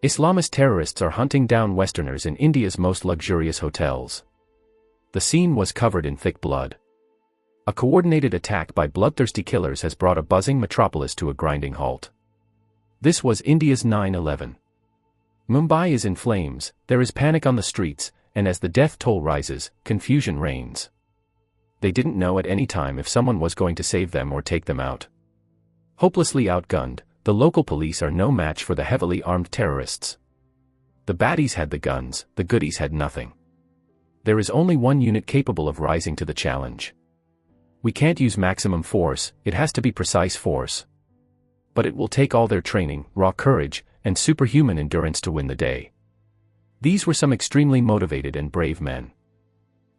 Islamist terrorists are hunting down Westerners in India's most luxurious hotels. The scene was covered in thick blood. A coordinated attack by bloodthirsty killers has brought a buzzing metropolis to a grinding halt. This was India's 9/11. Mumbai is in flames, there is panic on the streets, and as the death toll rises, confusion reigns. They didn't know at any time if someone was going to save them or take them out. Hopelessly outgunned, the local police are no match for the heavily armed terrorists. The baddies had the guns, the goodies had nothing. There is only one unit capable of rising to the challenge. We can't use maximum force, it has to be precise force. But it will take all their training, raw courage, and superhuman endurance to win the day. These were some extremely motivated and brave men.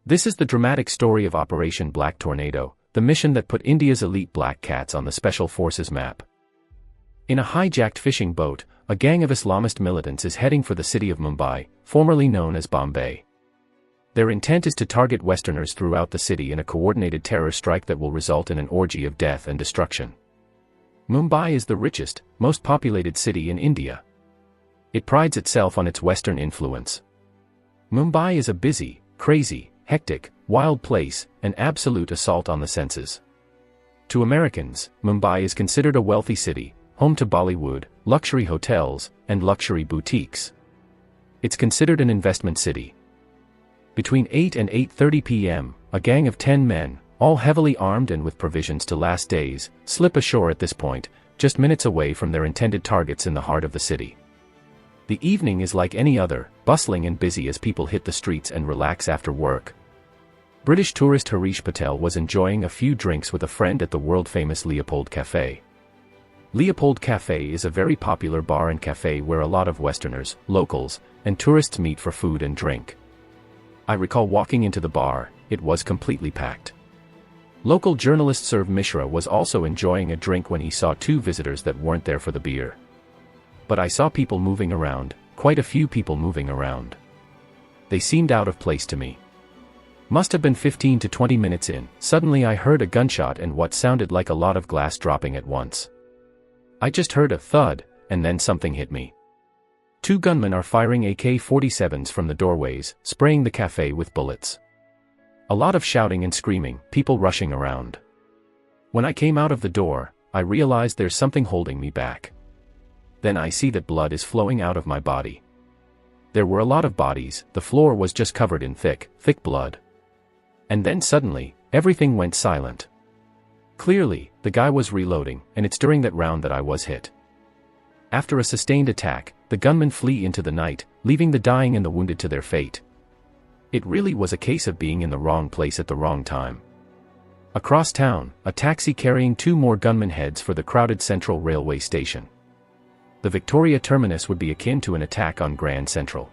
This is the dramatic story of Operation Black Tornado, the mission that put India's elite black cats on the Special Forces map. In a hijacked fishing boat, a gang of Islamist militants is heading for the city of Mumbai, formerly known as Bombay. Their intent is to target Westerners throughout the city in a coordinated terror strike that will result in an orgy of death and destruction. Mumbai is the richest, most populated city in India. It prides itself on its Western influence. Mumbai is a busy, crazy, hectic, wild place, an absolute assault on the senses. To Americans, Mumbai is considered a wealthy city, home to Bollywood, luxury hotels, and luxury boutiques. It's considered an investment city. Between 8 and 8:30 p.m., a gang of 10 men, all heavily armed and with provisions to last days, slip ashore at this point, just minutes away from their intended targets in the heart of the city. The evening is like any other, bustling and busy as people hit the streets and relax after work. British tourist Harish Patel was enjoying a few drinks with a friend at the world-famous Leopold Café. Leopold Café is a very popular bar and café where a lot of Westerners, locals, and tourists meet for food and drink. I recall walking into the bar, it was completely packed. Local journalist Serv Mishra was also enjoying a drink when he saw two visitors that weren't there for the beer. But I saw people moving around, quite a few people moving around. They seemed out of place to me. Must have been 15 to 20 minutes in, suddenly I heard a gunshot and what sounded like a lot of glass dropping at once. I just heard a thud, and then something hit me. Two gunmen are firing AK-47s from the doorways, spraying the cafe with bullets. A lot of shouting and screaming, people rushing around. When I came out of the door, I realized there's something holding me back. Then I see that blood is flowing out of my body. There were a lot of bodies, the floor was just covered in thick blood. And then suddenly, everything went silent. Clearly, the guy was reloading, and it's during that round that I was hit. After a sustained attack, the gunmen flee into the night, leaving the dying and the wounded to their fate. It really was a case of being in the wrong place at the wrong time. Across town, a taxi carrying two more gunmen heads for the crowded Central Railway station. The Victoria terminus would be akin to an attack on Grand Central.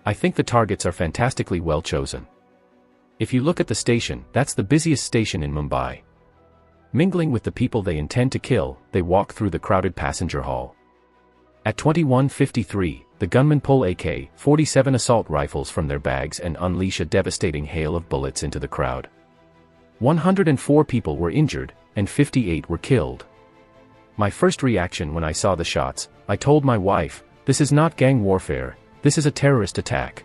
I think the targets are fantastically well chosen. If you look at the station, that's the busiest station in Mumbai. Mingling with the people they intend to kill, they walk through the crowded passenger hall. At 21:53, the gunmen pull AK-47 assault rifles from their bags and unleash a devastating hail of bullets into the crowd. 104 people were injured, and 58 were killed. My first reaction when I saw the shots, I told my wife, this is not gang warfare, this is a terrorist attack.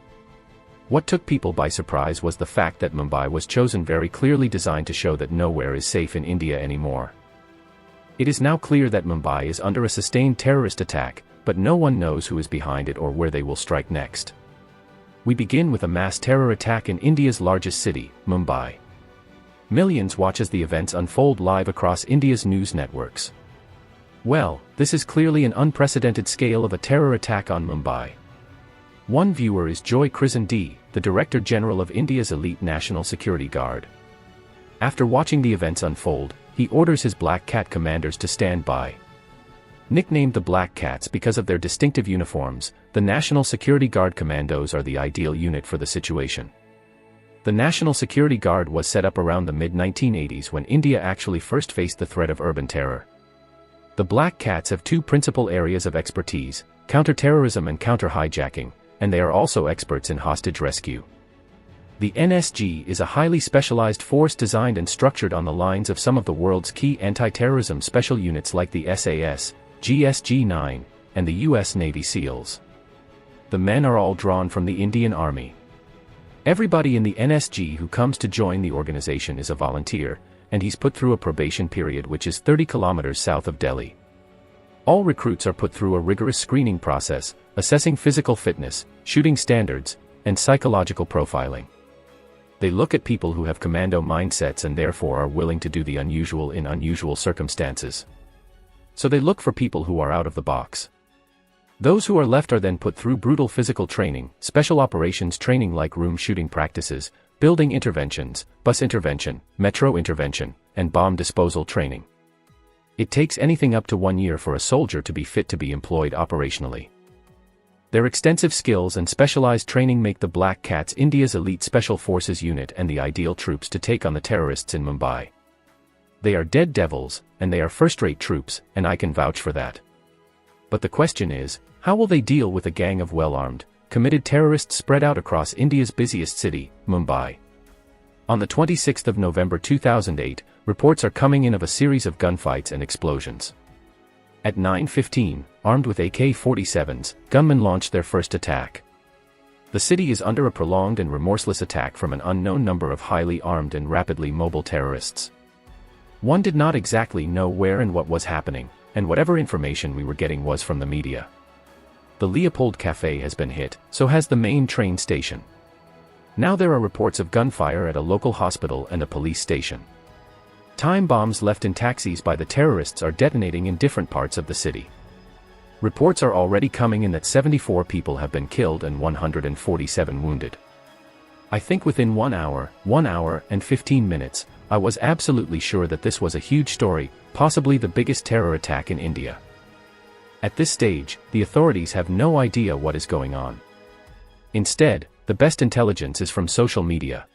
What took people by surprise was the fact that Mumbai was chosen very clearly designed to show that nowhere is safe in India anymore. It is now clear that Mumbai is under a sustained terrorist attack, but no one knows who is behind it or where they will strike next. We begin with a mass terror attack in India's largest city, Mumbai. Millions watch as the events unfold live across India's news networks. Well, this is clearly an unprecedented scale of a terror attack on Mumbai. One viewer is Joy Krishan, the Director General of India's elite National Security Guard. After watching the events unfold, he orders his Black Cat commanders to stand by. Nicknamed the Black Cats because of their distinctive uniforms, the National Security Guard commandos are the ideal unit for the situation. The National Security Guard was set up around the mid-1980s when India actually first faced the threat of urban terror. The Black Cats have two principal areas of expertise, counter-terrorism and counter-hijacking, and they are also experts in hostage rescue. The NSG is a highly specialized force designed and structured on the lines of some of the world's key anti-terrorism special units like the SAS, GSG-9, and the US Navy SEALs. The men are all drawn from the Indian Army. Everybody in the NSG who comes to join the organization is a volunteer, and he's put through a probation period which is 30 kilometers south of Delhi. All recruits are put through a rigorous screening process, assessing physical fitness, shooting standards, and psychological profiling. They look at people who have commando mindsets and therefore are willing to do the unusual in unusual circumstances. So they look for people who are out of the box. Those who are left are then put through brutal physical training, special operations training like room shooting practices, building interventions, bus intervention, metro intervention, and bomb disposal training. It takes anything up to 1 year for a soldier to be fit to be employed operationally. Their extensive skills and specialized training make the Black Cats India's elite special forces unit and the ideal troops to take on the terrorists in Mumbai. They are dead devils, and they are first-rate troops, and I can vouch for that. But the question is, how will they deal with a gang of well-armed, committed terrorists spread out across India's busiest city, Mumbai? On the 26th of November 2008, reports are coming in of a series of gunfights and explosions. At 9:15, armed with AK-47s, gunmen launched their first attack. The city is under a prolonged and remorseless attack from an unknown number of highly armed and rapidly mobile terrorists. One did not exactly know where and what was happening, and whatever information we were getting was from the media. The Leopold Café has been hit, so has the main train station. Now there are reports of gunfire at a local hospital and a police station. Time bombs left in taxis by the terrorists are detonating in different parts of the city. Reports are already coming in that 74 people have been killed and 147 wounded. I think within 1 hour and 15 minutes, I was absolutely sure that this was a huge story, possibly the biggest terror attack in India. At this stage, the authorities have no idea what is going on. Instead, the best intelligence is from social media.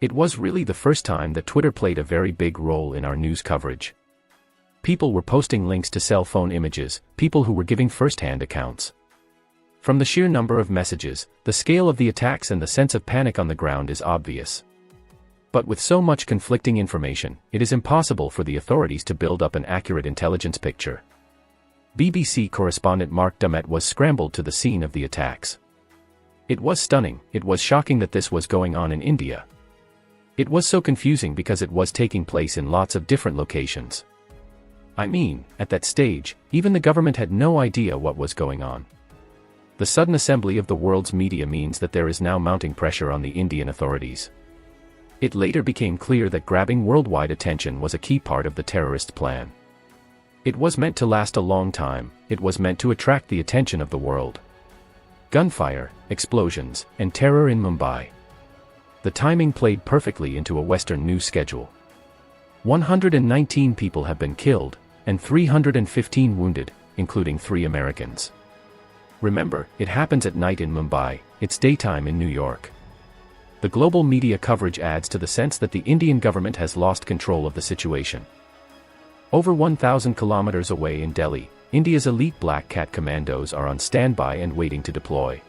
It was really the first time that Twitter played a very big role in our news coverage. People were posting links to cell phone images, people who were giving first-hand accounts. From the sheer number of messages, the scale of the attacks and the sense of panic on the ground is obvious. But with so much conflicting information, it is impossible for the authorities to build up an accurate intelligence picture. BBC correspondent Mark Dummett was scrambled to the scene of the attacks. It was stunning, it was shocking that this was going on in India. It was so confusing because it was taking place in lots of different locations. I mean, at that stage, even the government had no idea what was going on. The sudden assembly of the world's media means that there is now mounting pressure on the Indian authorities. It later became clear that grabbing worldwide attention was a key part of the terrorist plan. It was meant to last a long time, it was meant to attract the attention of the world. Gunfire, explosions, and terror in Mumbai. The timing played perfectly into a Western news schedule. 119 people have been killed, and 315 wounded, including 3 Americans. Remember, it happens at night in Mumbai, it's daytime in New York. The global media coverage adds to the sense that the Indian government has lost control of the situation. Over 1,000 kilometers away in Delhi, India's elite Black Cat commandos are on standby and waiting to deploy.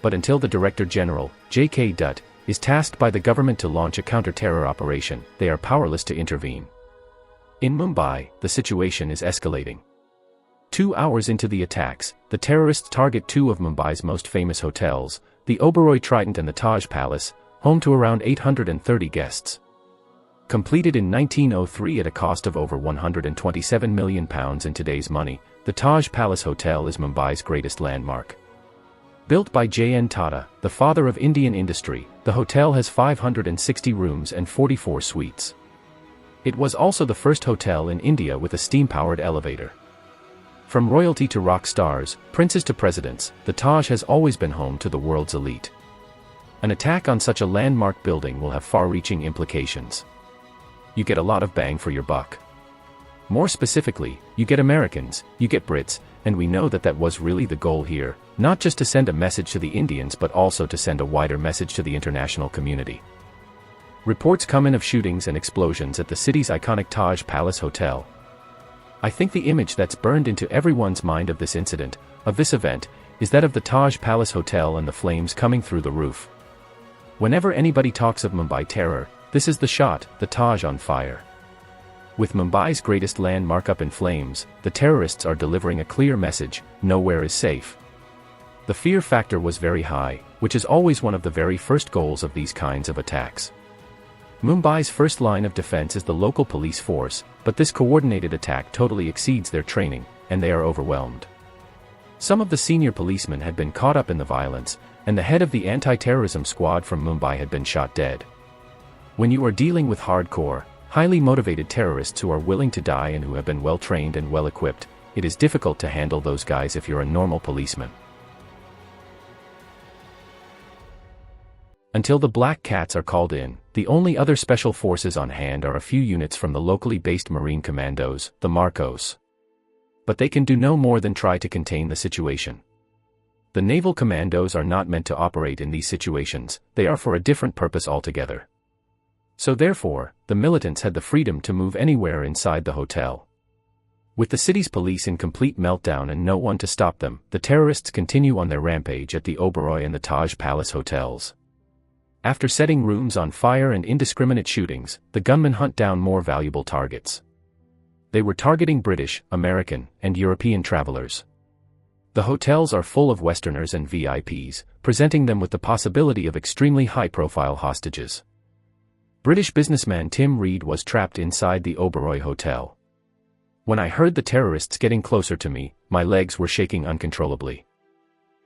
But until the Director General, J.K. Dutt, is tasked by the government to launch a counter-terror operation, they are powerless to intervene. In Mumbai, the situation is escalating. 2 hours into the attacks, the terrorists target 2 of Mumbai's most famous hotels, the Oberoi Trident and the Taj Palace, home to around 830 guests. Completed in 1903 at a cost of over £127 million in today's money, the Taj Palace Hotel is Mumbai's greatest landmark. Built by J.N. Tata, the father of Indian industry, the hotel has 560 rooms and 44 suites. It was also the first hotel in India with a steam-powered elevator. From royalty to rock stars, princes to presidents, the Taj has always been home to the world's elite. An attack on such a landmark building will have far-reaching implications. You get a lot of bang for your buck. More specifically, you get Americans, you get Brits, and we know that that was really the goal here, not just to send a message to the Indians but also to send a wider message to the international community. Reports come in of shootings and explosions at the city's iconic Taj Palace Hotel. I think the image that's burned into everyone's mind of this incident, of this event, is that of the Taj Palace Hotel and the flames coming through the roof. Whenever anybody talks of Mumbai terror, this is the shot, the Taj on fire. With Mumbai's greatest landmark up in flames, the terrorists are delivering a clear message: nowhere is safe. The fear factor was very high, which is always one of the very first goals of these kinds of attacks. Mumbai's first line of defense is the local police force, but this coordinated attack totally exceeds their training, and they are overwhelmed. Some of the senior policemen had been caught up in the violence, and the head of the anti-terrorism squad from Mumbai had been shot dead. When you are dealing with hardcore, highly motivated terrorists who are willing to die and who have been well trained and well equipped, it is difficult to handle those guys if you're a normal policeman. Until the Black Cats are called in, the only other special forces on hand are a few units from the locally based Marine Commandos, the Marcos. But they can do no more than try to contain the situation. The Naval Commandos are not meant to operate in these situations, they are for a different purpose altogether. So therefore, the militants had the freedom to move anywhere inside the hotel. With the city's police in complete meltdown and no one to stop them, the terrorists continue on their rampage at the Oberoi and the Taj Palace hotels. After setting rooms on fire and indiscriminate shootings, the gunmen hunt down more valuable targets. They were targeting British, American, and European travelers. The hotels are full of Westerners and VIPs, presenting them with the possibility of extremely high-profile hostages. British businessman Tim Reed was trapped inside the Oberoi Hotel. When I heard the terrorists getting closer to me, my legs were shaking uncontrollably.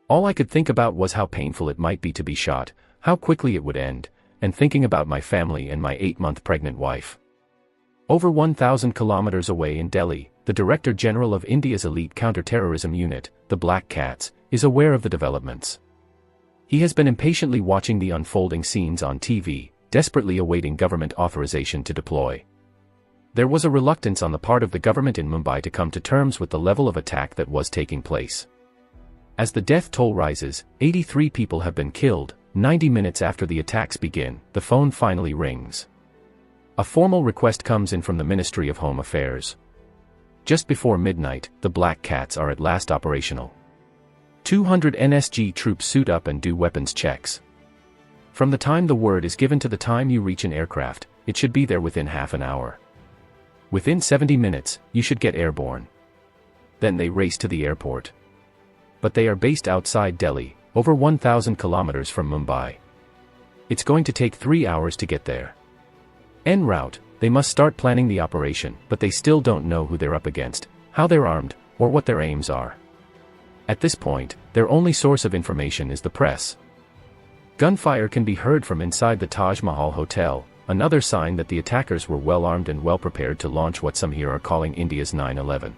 All I could think about was how painful it might be to be shot, how quickly it would end, and thinking about my family and my 8-month pregnant wife. Over 1,000 kilometers away in Delhi, the Director General of India's elite counter-terrorism unit, the Black Cats, is aware of the developments. He has been impatiently watching the unfolding scenes on TV, desperately awaiting government authorization to deploy. There was a reluctance on the part of the government in Mumbai to come to terms with the level of attack that was taking place. As the death toll rises, 83 people have been killed. 90 minutes after the attacks begin, the phone finally rings. A formal request comes in from the Ministry of Home Affairs. Just before midnight, the Black Cats are at last operational. 200 NSG troops suit up and do weapons checks. From the time the word is given to the time you reach an aircraft, it should be there within half an hour. Within 70 minutes, you should get airborne. Then they race to the airport. But they are based outside Delhi, over 1,000 kilometers from Mumbai. It's going to take 3 hours to get there. En route, they must start planning the operation, but they still don't know who they're up against, how they're armed, or what their aims are. At this point, their only source of information is the press. Gunfire can be heard from inside the Taj Mahal Hotel, another sign that the attackers were well armed and well prepared to launch what some here are calling India's 9/11.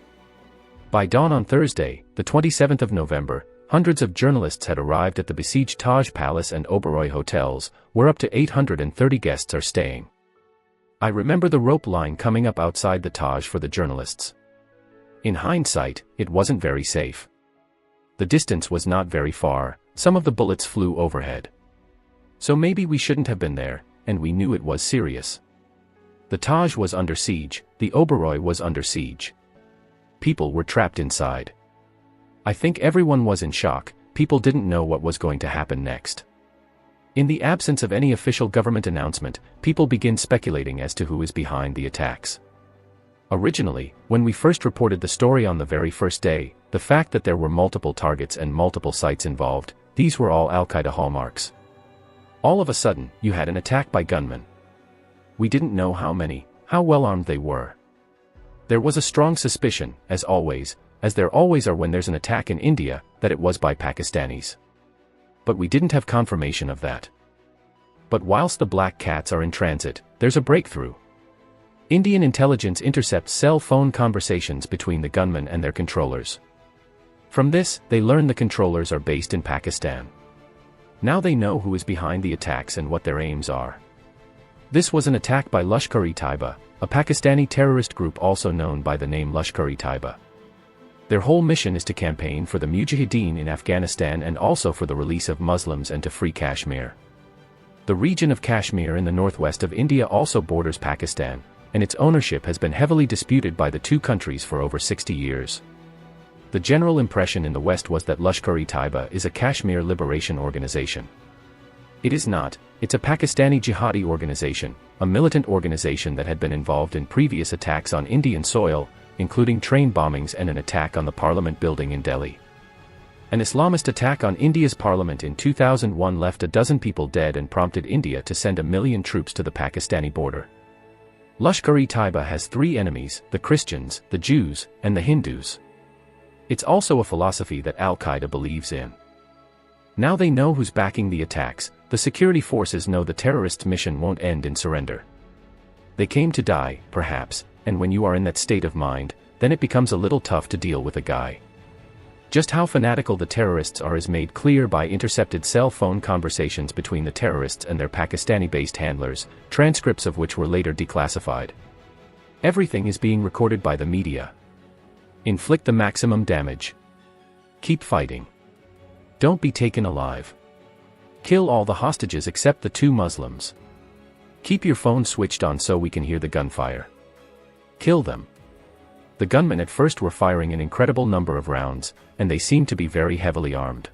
By dawn on Thursday, the 27th of November, hundreds of journalists had arrived at the besieged Taj Palace and Oberoi hotels, where up to 830 guests are staying. I remember the rope line coming up outside the Taj for the journalists. In hindsight, it wasn't very safe. The distance was not very far, some of the bullets flew overhead. So maybe we shouldn't have been there, and we knew it was serious. The Taj was under siege, the Oberoi was under siege. People were trapped inside. I think everyone was in shock, people didn't know what was going to happen next. In the absence of any official government announcement, people begin speculating as to who is behind the attacks. Originally, when we first reported the story on the very first day, the fact that there were multiple targets and multiple sites involved, these were all Al-Qaeda hallmarks. All of a sudden, you had an attack by gunmen. We didn't know how many, how well armed they were. There was a strong suspicion, as always, as there always are when there's an attack in India, that it was by Pakistanis. But we didn't have confirmation of that. But whilst the Black Cats are in transit, there's a breakthrough. Indian intelligence intercepts cell phone conversations between the gunmen and their controllers. From this, they learn the controllers are based in Pakistan. Now they know who is behind the attacks and what their aims are. This was an attack by Lashkar-e-Taiba, a Pakistani terrorist group also known by the name Lashkar-e-Taiba. Their whole mission is to campaign for the Mujahideen in Afghanistan and also for the release of Muslims and to free Kashmir. The region of Kashmir in the northwest of India also borders Pakistan, and its ownership has been heavily disputed by the two countries for over 60 years. The general impression in the West was that Lashkar-e-Taiba is a Kashmir liberation organization. It is not, it's a Pakistani jihadi organization, a militant organization that had been involved in previous attacks on Indian soil, including train bombings and an attack on the Parliament building in Delhi. An Islamist attack on India's parliament in 2001 left a dozen people dead and prompted India to send 1 million troops to the Pakistani border. Lashkar-e-Taiba has 3 enemies: the Christians, the Jews, and the Hindus. It's also a philosophy that Al-Qaeda believes in. Now they know who's backing the attacks. The security forces know the terrorists' mission won't end in surrender. They came to die, perhaps, and when you are in that state of mind, then it becomes a little tough to deal with a guy. Just how fanatical the terrorists are is made clear by intercepted cell phone conversations between the terrorists and their Pakistani-based handlers, transcripts of which were later declassified. Everything is being recorded by the media. Inflict the maximum damage. Keep fighting. Don't be taken alive. Kill all the hostages except the 2 Muslims. Keep your phone switched on so we can hear the gunfire. Kill them. The gunmen at first were firing an incredible number of rounds, and they seemed to be very heavily armed.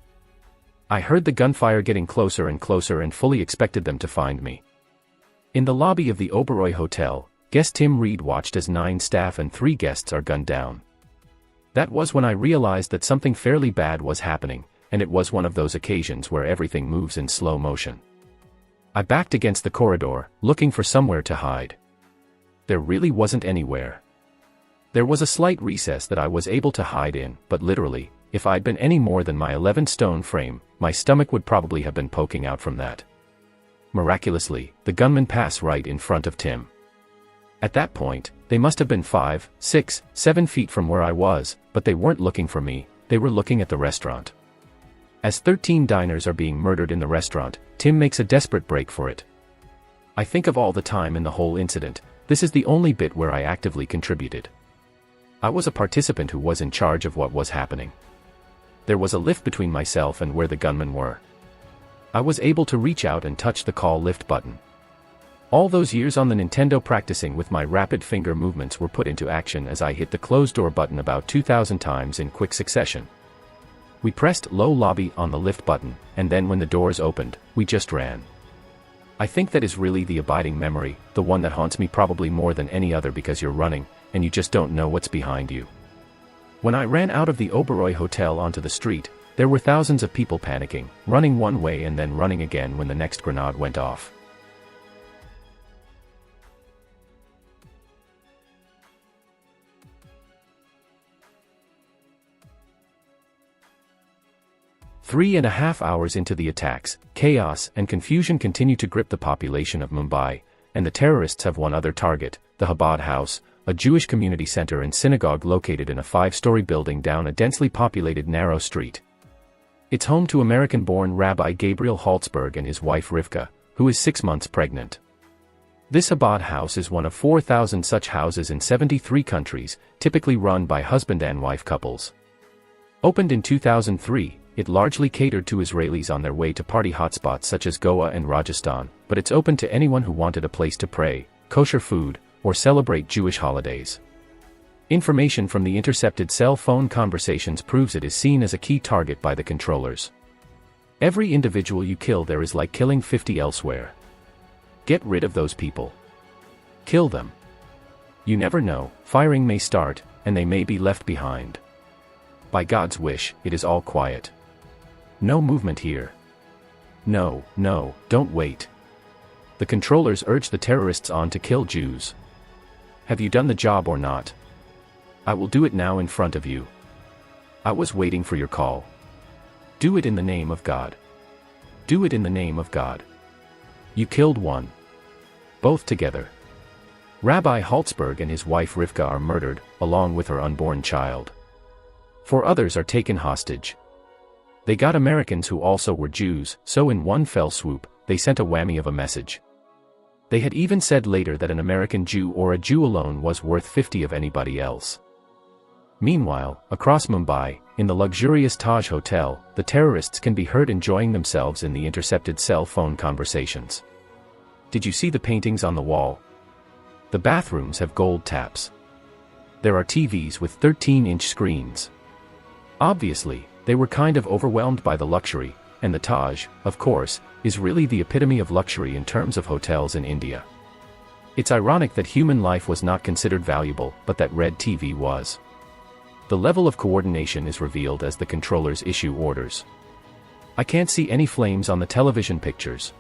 I heard the gunfire getting closer and closer and fully expected them to find me. In the lobby of the Oberoi Hotel, guest Tim Reed watched as 9 staff and 3 guests are gunned down. That was when I realized that something fairly bad was happening, and it was one of those occasions where everything moves in slow motion. I backed against the corridor, looking for somewhere to hide. There really wasn't anywhere. There was a slight recess that I was able to hide in, but literally, if I'd been any more than my 11-stone frame, my stomach would probably have been poking out from that. Miraculously, the gunmen pass right in front of Tim. At that point, they must have been 5, 6, 7 feet from where I was, but they weren't looking for me, they were looking at the restaurant. As 13 diners are being murdered in the restaurant, Tim makes a desperate break for it. I think of all the time in the whole incident, this is the only bit where I actively contributed. I was a participant who was in charge of what was happening. There was a lift between myself and where the gunmen were. I was able to reach out and touch the call lift button. All those years on the Nintendo practicing with my rapid finger movements were put into action as I hit the closed door button about 2,000 times in quick succession. We pressed low lobby on the lift button, and then when the doors opened, we just ran. I think that is really the abiding memory, the one that haunts me probably more than any other, because you're running, and you just don't know what's behind you. When I ran out of the Oberoi Hotel onto the street, there were thousands of people panicking, running one way and then running again when the next grenade went off. Three and a half hours into the attacks, chaos and confusion continue to grip the population of Mumbai, and the terrorists have one other target, the Chabad House, a Jewish community center and synagogue located in a 5-story building down a densely populated narrow street. It's home to American-born Rabbi Gabriel Haltzberg and his wife Rivka, who is 6 months pregnant. This Chabad house is one of 4,000 such houses in 73 countries, typically run by husband and wife couples. Opened in 2003, it largely catered to Israelis on their way to party hotspots such as Goa and Rajasthan, but it's open to anyone who wanted a place to pray, kosher food, or celebrate Jewish holidays. Information from the intercepted cell phone conversations proves it is seen as a key target by the controllers. Every individual you kill there is like killing 50 elsewhere. Get rid of those people. Kill them. You never know, firing may start, and they may be left behind. By God's wish, it is all quiet. No movement here. No, don't wait. The controllers urge the terrorists on to kill Jews. Have you done the job or not? I will do it now in front of you. I was waiting for your call. Do it in the name of God. Do it in the name of God. You killed one. Both together. Rabbi Haltzberg and his wife Rivka are murdered, along with her unborn child. 4 others are taken hostage. They got Americans who also were Jews, so in one fell swoop, they sent a whammy of a message. They had even said later that an American Jew or a Jew alone was worth 50 of anybody else. Meanwhile, across Mumbai, in the luxurious Taj Hotel, the terrorists can be heard enjoying themselves in the intercepted cell phone conversations. Did you see the paintings on the wall? The bathrooms have gold taps. There are TVs with 13-inch screens. Obviously, they were kind of overwhelmed by the luxury, and the Taj, of course, is really the epitome of luxury in terms of hotels in India. It's ironic that human life was not considered valuable, but that Red TV was. The level of coordination is revealed as the controllers issue orders. I can't see any flames on the television pictures.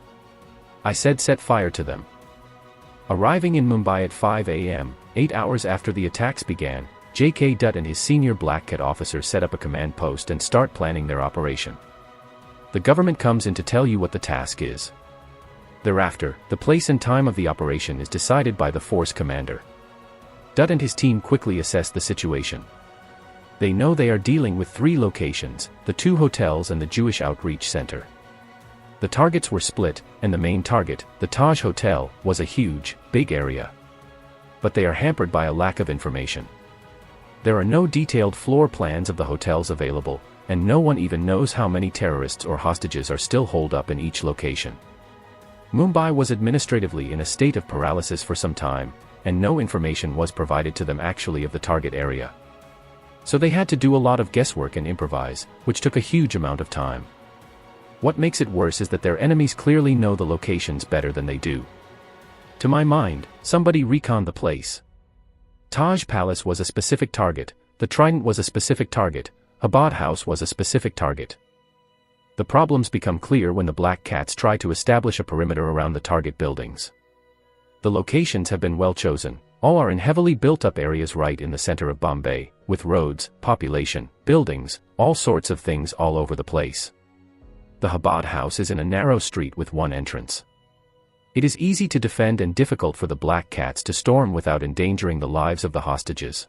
I said set fire to them. Arriving in Mumbai at 5 a.m., 8 hours after the attacks began, J.K. Dutt and his senior Black Cat officer set up a command post and start planning their operation. The government comes in to tell you what the task is. Thereafter, the place and time of the operation is decided by the force commander. Dutt and his team quickly assess the situation. They know they are dealing with 3 locations, the 2 hotels and the Jewish Outreach Center. The targets were split, and the main target, the Taj Hotel, was a huge, big area. But they are hampered by a lack of information. There are no detailed floor plans of the hotels available, and no one even knows how many terrorists or hostages are still holed up in each location. Mumbai was administratively in a state of paralysis for some time, and no information was provided to them actually of the target area. So they had to do a lot of guesswork and improvise, which took a huge amount of time. What makes it worse is that their enemies clearly know the locations better than they do. To my mind, somebody reconned the place. Taj Palace was a specific target, the Trident was a specific target, Abad House was a specific target. The problems become clear when the Black Cats try to establish a perimeter around the target buildings. The locations have been well chosen, all are in heavily built-up areas right in the center of Bombay, with roads, population, buildings, all sorts of things all over the place. The Abad House is in a narrow street with one entrance. It is easy to defend and difficult for the Black Cats to storm without endangering the lives of the hostages.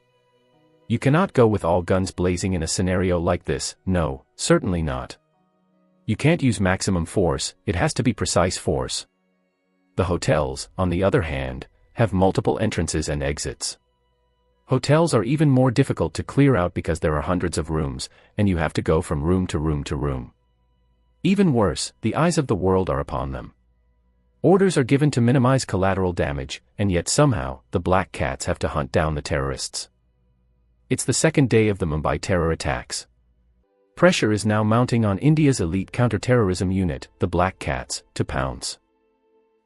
You cannot go with all guns blazing in a scenario like this, no, certainly not. You can't use maximum force, it has to be precise force. The hotels, on the other hand, have multiple entrances and exits. Hotels are even more difficult to clear out because there are hundreds of rooms, and you have to go from room to room to room. Even worse, the eyes of the world are upon them. Orders are given to minimize collateral damage, and yet somehow, the Black Cats have to hunt down the terrorists. It's the second day of the Mumbai terror attacks. Pressure is now mounting on India's elite counter-terrorism unit, the Black Cats, to pounce.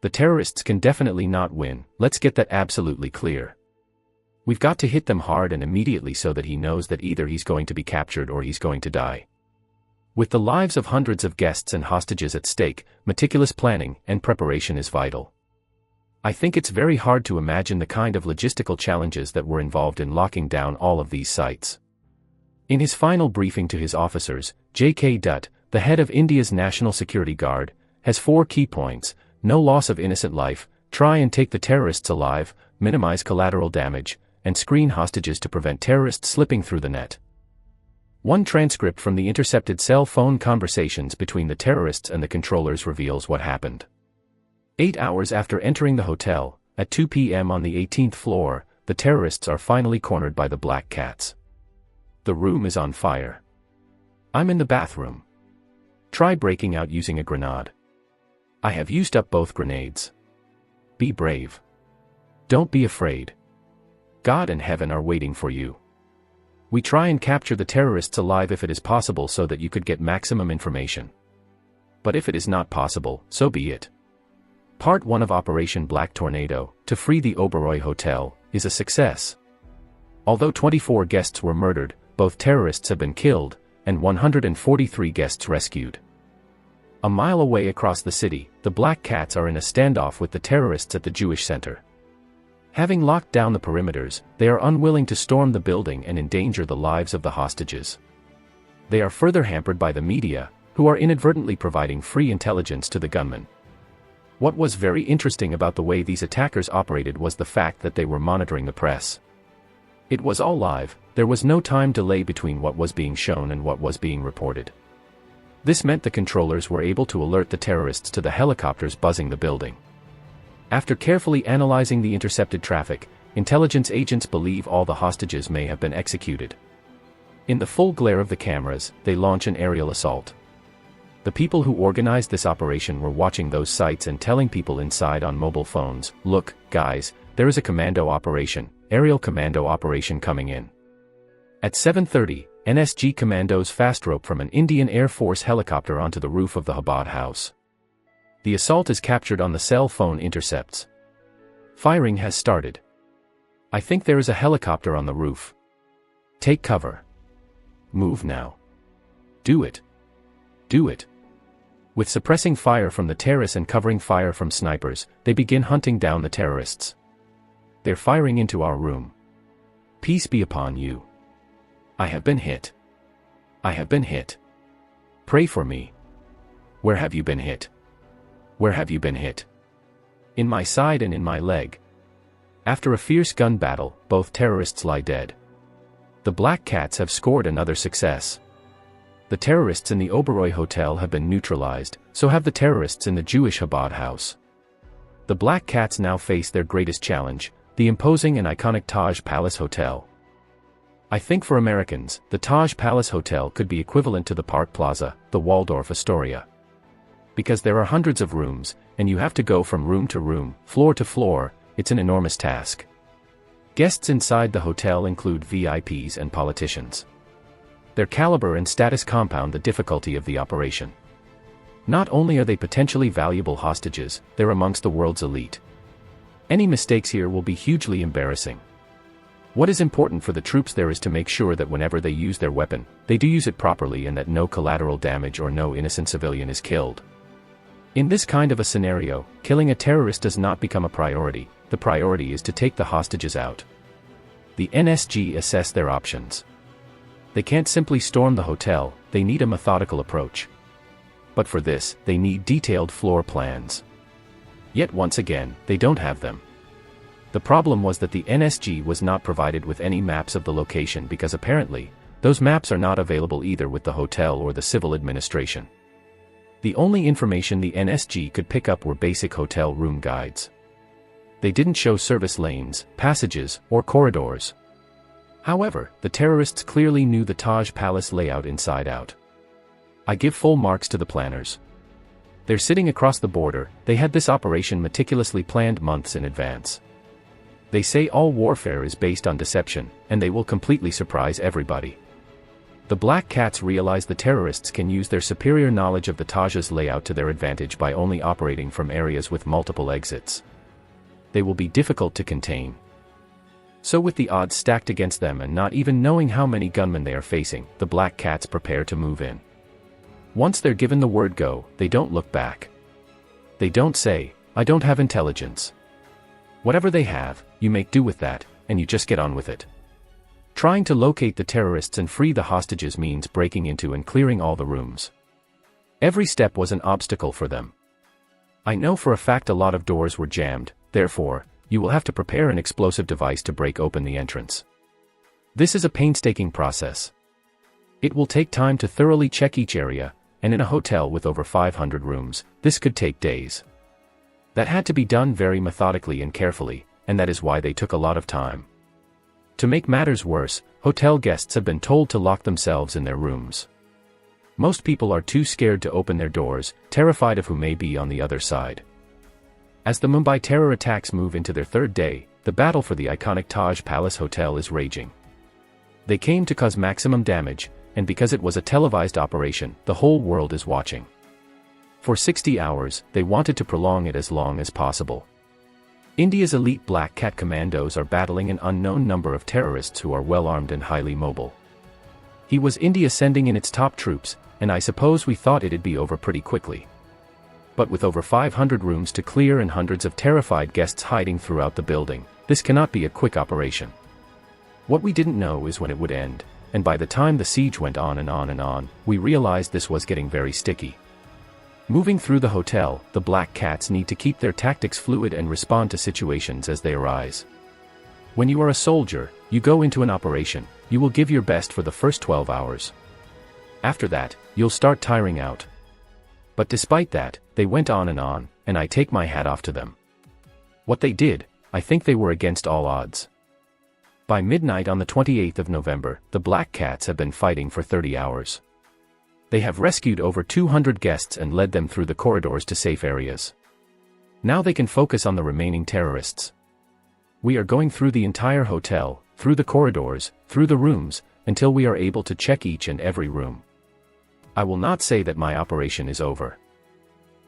The terrorists can definitely not win, let's get that absolutely clear. We've got to hit them hard and immediately so that he knows that either he's going to be captured or he's going to die. With the lives of hundreds of guests and hostages at stake, meticulous planning and preparation is vital. I think it's very hard to imagine the kind of logistical challenges that were involved in locking down all of these sites. In his final briefing to his officers, J.K. Dutt, the head of India's National Security Guard, has 4 key points: no loss of innocent life, try and take the terrorists alive, minimize collateral damage, and screen hostages to prevent terrorists slipping through the net. One transcript from the intercepted cell phone conversations between the terrorists and the controllers reveals what happened. 8 hours after entering the hotel, at 2 p.m. on the 18th floor, the terrorists are finally cornered by the Black Cats. The room is on fire. I'm in the bathroom. Try breaking out using a grenade. I have used up both grenades. Be brave. Don't be afraid. God and heaven are waiting for you. We try and capture the terrorists alive if it is possible so that you could get maximum information. But if it is not possible, so be it. Part 1 of Operation Black Tornado, to free the Oberoi Hotel, is a success. Although 24 guests were murdered, both terrorists have been killed, and 143 guests rescued. A mile away across the city, the Black Cats are in a standoff with the terrorists at the Jewish Center. Having locked down the perimeters, they are unwilling to storm the building and endanger the lives of the hostages. They are further hampered by the media, who are inadvertently providing free intelligence to the gunmen. What was very interesting about the way these attackers operated was the fact that they were monitoring the press. It was all live, there was no time delay between what was being shown and what was being reported. This meant the controllers were able to alert the terrorists to the helicopters buzzing the building. After carefully analyzing the intercepted traffic, intelligence agents believe all the hostages may have been executed. In the full glare of the cameras, they launch an aerial assault. The people who organized this operation were watching those sites and telling people inside on mobile phones, "Look, guys, there is a commando operation, aerial commando operation coming in." At 7:30, NSG commandos fast rope from an Indian Air Force helicopter onto the roof of the Abad House. The assault is captured on the cell phone intercepts. Firing has started. I think there is a helicopter on the roof. Take cover. Move now. Do it. Do it. With suppressing fire from the terrace and covering fire from snipers, they begin hunting down the terrorists. They're firing into our room. Peace be upon you. I have been hit. I have been hit. Pray for me. Where have you been hit? Where have you been hit? In my side and in my leg. After a fierce gun battle, both terrorists lie dead. The Black Cats have scored another success. The terrorists in the Oberoi Hotel have been neutralized, so have the terrorists in the Jewish Chabad house. The Black Cats now face their greatest challenge, the imposing and iconic Taj Palace Hotel. I think for Americans, the Taj Palace Hotel could be equivalent to the Park Plaza, the Waldorf Astoria. Because there are hundreds of rooms, and you have to go from room to room, floor to floor, it's an enormous task. Guests inside the hotel include VIPs and politicians. Their caliber and status compound the difficulty of the operation. Not only are they potentially valuable hostages, they're amongst the world's elite. Any mistakes here will be hugely embarrassing. What is important for the troops there is to make sure that whenever they use their weapon, they do use it properly and that no collateral damage or no innocent civilian is killed. In this kind of a scenario, killing a terrorist does not become a priority. The priority is to take the hostages out. The NSG assess their options. They can't simply storm the hotel, they need a methodical approach. But for this, they need detailed floor plans. Yet once again, they don't have them. The problem was that the NSG was not provided with any maps of the location because apparently, those maps are not available either with the hotel or the civil administration. The only information the NSG could pick up were basic hotel room guides. They didn't show service lanes, passages, or corridors. However, the terrorists clearly knew the Taj Palace layout inside out. I give full marks to the planners. They're sitting across the border, they had this operation meticulously planned months in advance. They say all warfare is based on deception, and they will completely surprise everybody. The Black Cats realize the terrorists can use their superior knowledge of the Taj's layout to their advantage by only operating from areas with multiple exits. They will be difficult to contain. So with the odds stacked against them and not even knowing how many gunmen they are facing, the Black Cats prepare to move in. Once they're given the word go, they don't look back. They don't say, "I don't have intelligence." Whatever they have, you make do with that, and you just get on with it. Trying to locate the terrorists and free the hostages means breaking into and clearing all the rooms. Every step was an obstacle for them. I know for a fact a lot of doors were jammed, therefore, you will have to prepare an explosive device to break open the entrance. This is a painstaking process. It will take time to thoroughly check each area, and in a hotel with over 500 rooms, this could take days. That had to be done very methodically and carefully, and that is why they took a lot of time. To make matters worse, hotel guests have been told to lock themselves in their rooms. Most people are too scared to open their doors, terrified of who may be on the other side. As the Mumbai terror attacks move into their third day, the battle for the iconic Taj Palace Hotel is raging. They came to cause maximum damage, and because it was a televised operation, the whole world is watching. For 60 hours, they wanted to prolong it as long as possible. India's elite Black Cat commandos are battling an unknown number of terrorists who are well-armed and highly mobile. He was India sending in its top troops, and I suppose we thought it'd be over pretty quickly. But with over 500 rooms to clear and hundreds of terrified guests hiding throughout the building, this cannot be a quick operation. What we didn't know is when it would end, and by the time the siege went on and on and on, we realized this was getting very sticky. Moving through the hotel, the Black Cats need to keep their tactics fluid and respond to situations as they arise. When you are a soldier, you go into an operation, you will give your best for the first 12 hours. After that, you'll start tiring out. But despite that, they went on, and I take my hat off to them. What they did, I think they were against all odds. By midnight on the 28th of November, the Black Cats have been fighting for 30 hours. They have rescued over 200 guests and led them through the corridors to safe areas. Now they can focus on the remaining terrorists. We are going through the entire hotel, through the corridors, through the rooms, until we are able to check each and every room. I will not say that my operation is over.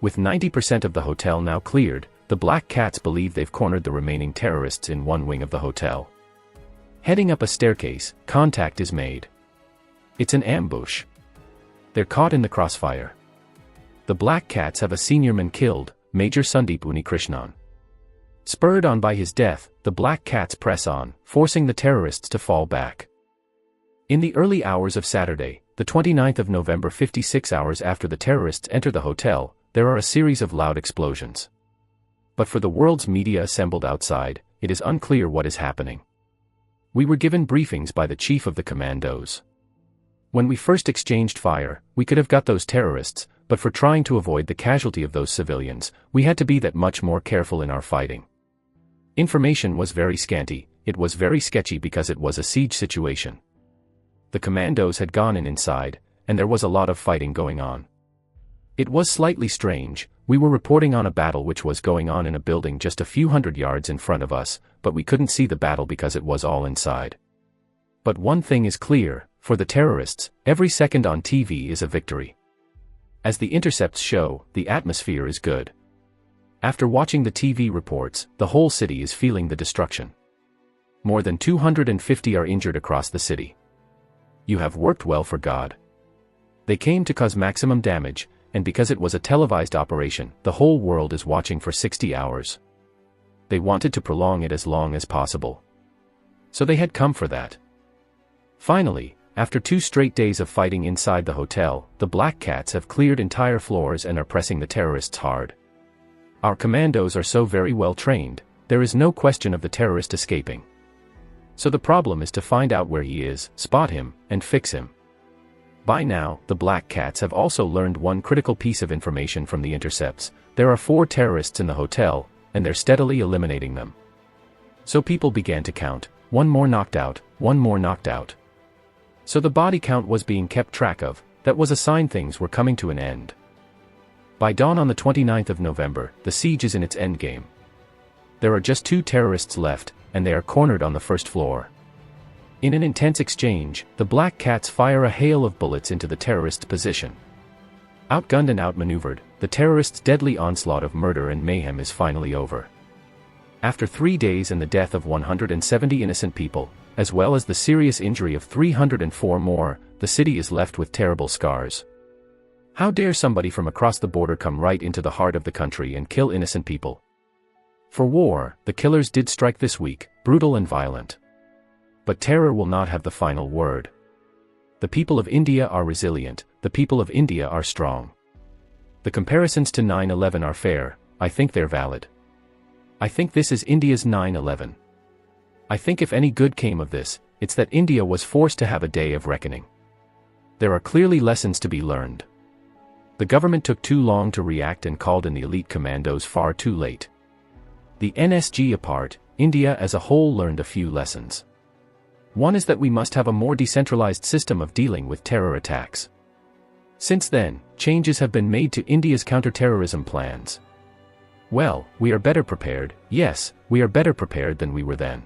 With 90% of the hotel now cleared, the Black Cats believe they've cornered the remaining terrorists in one wing of the hotel. Heading up a staircase, contact is made. It's an ambush. They're caught in the crossfire. The Black Cats have a senior man killed, Major Sundeep Unikrishnan. Spurred on by his death, the Black Cats press on, forcing the terrorists to fall back. In the early hours of Saturday, the 29th of November, 56 hours after the terrorists enter the hotel, there are a series of loud explosions. But for the world's media assembled outside, it is unclear what is happening. We were given briefings by the chief of the commandos. When we first exchanged fire, we could have got those terrorists, but for trying to avoid the casualty of those civilians, we had to be that much more careful in our fighting. Information was very scanty, it was very sketchy because it was a siege situation. The commandos had gone in inside, and there was a lot of fighting going on. It was slightly strange. We were reporting on a battle which was going on in a building just a few hundred yards in front of us, but we couldn't see the battle because it was all inside. But one thing is clear, for the terrorists, every second on TV is a victory. As the intercepts show, the atmosphere is good. After watching the TV reports, the whole city is feeling the destruction. More than 250 are injured across the city. You have worked well for God. They came to cause maximum damage, and because it was a televised operation, the whole world is watching for 60 hours. They wanted to prolong it as long as possible. So they had come for that. Finally, after 2 straight days of fighting inside the hotel, the Black Cats have cleared entire floors and are pressing the terrorists hard. Our commandos are so very well trained, there is no question of the terrorist escaping. So the problem is to find out where he is, spot him, and fix him. By now, the Black Cats have also learned one critical piece of information from the intercepts. There are 4 terrorists in the hotel, and they're steadily eliminating them. So people began to count, 1 more knocked out, 1 more knocked out. So the body count was being kept track of. That was a sign things were coming to an end. By dawn on the 29th of November, the siege is in its endgame. There are just 2 terrorists left, and they are cornered on the first floor. In an intense exchange, the Black Cats fire a hail of bullets into the terrorists' position. Outgunned and outmaneuvered, the terrorists' deadly onslaught of murder and mayhem is finally over. After 3 days and the death of 170 innocent people, as well as the serious injury of 304 more, the city is left with terrible scars. How dare somebody from across the border come right into the heart of the country and kill innocent people? For war, the killers did strike this week, brutal and violent. But terror will not have the final word. The people of India are resilient, the people of India are strong. The comparisons to 9/11 are fair, I think they're valid. I think this is India's 9/11. I think if any good came of this, it's that India was forced to have a day of reckoning. There are clearly lessons to be learned. The government took too long to react and called in the elite commandos far too late. The NSG apart, India as a whole learned a few lessons. One is that we must have a more decentralized system of dealing with terror attacks. Since then, changes have been made to India's counter-terrorism plans. Well, we are better prepared, yes, we are better prepared than we were then.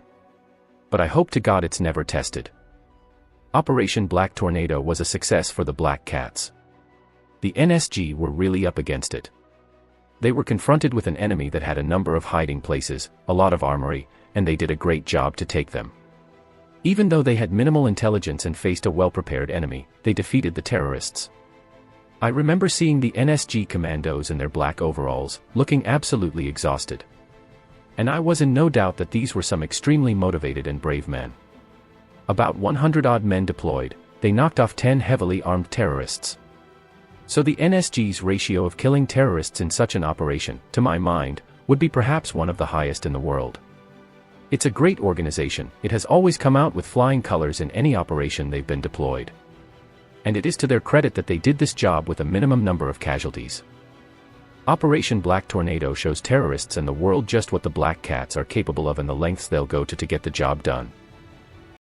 But I hope to God it's never tested. Operation Black Tornado was a success for the Black Cats. The NSG were really up against it. They were confronted with an enemy that had a number of hiding places, a lot of armory, and they did a great job to take them. Even though they had minimal intelligence and faced a well-prepared enemy, they defeated the terrorists. I remember seeing the NSG commandos in their black overalls, looking absolutely exhausted. And I was in no doubt that these were some extremely motivated and brave men. About 100-odd men deployed, they knocked off 10 heavily armed terrorists. So the NSG's ratio of killing terrorists in such an operation, to my mind, would be perhaps one of the highest in the world. It's a great organization, it has always come out with flying colors in any operation they've been deployed. And it is to their credit that they did this job with a minimum number of casualties. Operation Black Tornado shows terrorists and the world just what the Black Cats are capable of and the lengths they'll go to get the job done.